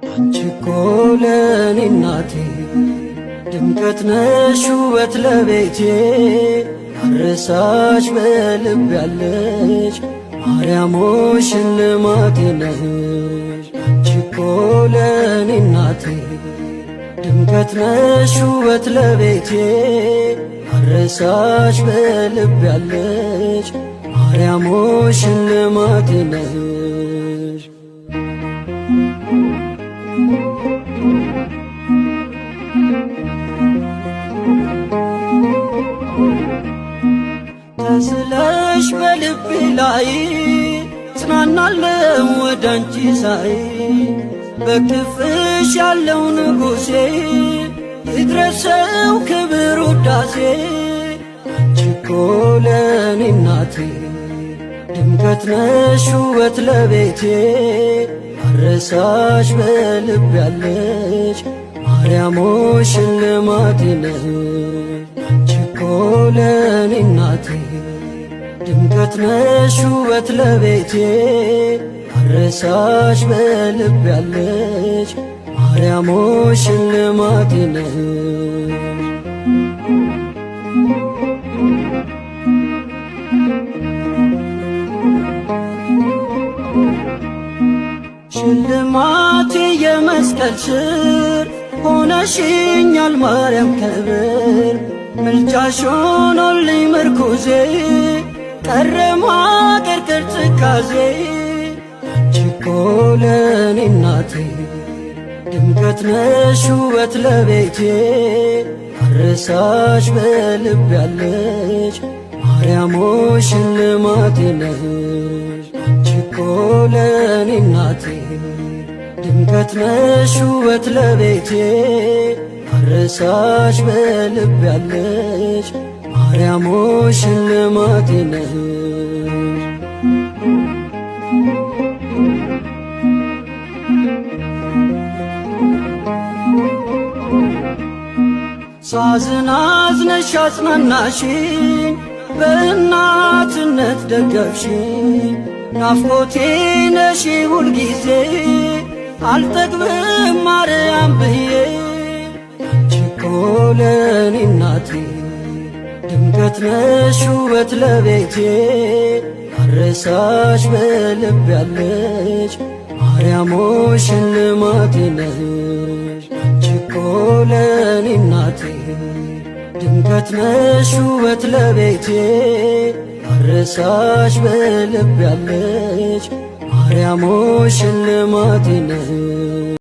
አንቺ እኮ ለኔ እናቴ ድምቀት ነሽ ውበት ለቤቴ አረሳሽ በልብ ያለሽ ማርያም ሆይ ሽልማቴ ነሽ። አንቺ እኮ ለኔ እናቴ ድምቀት ነሽ ውበት ለቤቴ አረሳሽ በልብ ያለሽ ማርያም ሆይ ሽልማቴ ነሽ። ተስለሽ በልቤ ላይ ጽናናለው ወደ አንቺ ሳይ በክፍሽ ያለው ንጉሴ ይድረሰው ክብር ውዳሴ። አንቺ እኮ ለኔ እናቴ ድምቀት ነሽ ውበት ለቤቴ አረሳሽ በልብ ያለሽ ማርያም ሆይ ሽልማቴ ነሽ። አንቺ እኮ ለኔ እናቴ ድምቀት ነሽ ውበት ለቤቴ አረሳሽ በልብ ያለሽ ማርያም ሆይ ሽልማቴ ነሽ። ሽልማቴ የመስቀል ስር ሆነሽኛል ማርያም ክብር ምልጃሽ ሆኖልኝ ምርኩዜ ቀረ ማቀርቀር ትካዜ። አንቺ እኮ ለኔ እናቴ ድምቀት ነሽ ውበት ለቤቴ አረሳሽ በልብ ያለሽ ማርያም ሆይ ሽልማቴ ነሽ። አንቺ እኮ ለኔ እናቴ ድምቀት ነሽ ውበት ለቤቴ አረሳሽ በልብ ያለሽ ማርያም ሆይ ሽልማቴ ነሽ። ሳዝን አዝነሽ አጽናናሽኝ በእናትነት ደገፍሽኝ ናፍቆቴ ነሽ ሁልጊዜ አልጠግብም ማርያም ብዬ። አንቺ እኮ ለኔ እናቴ ድምቀት ነሽ ውበት ለቤቴ አረሳሽ በልብ ያለሽ ማርያም ሆይ ሽልማቴ ነሽ። አንቺ እኮ ለኔ እናቴ ድምቀት ነሽ ውበት ለቤቴ አረሳሽ በልብ ያለሽ ማርያም ሆይ ሽልማቴ ነሽ።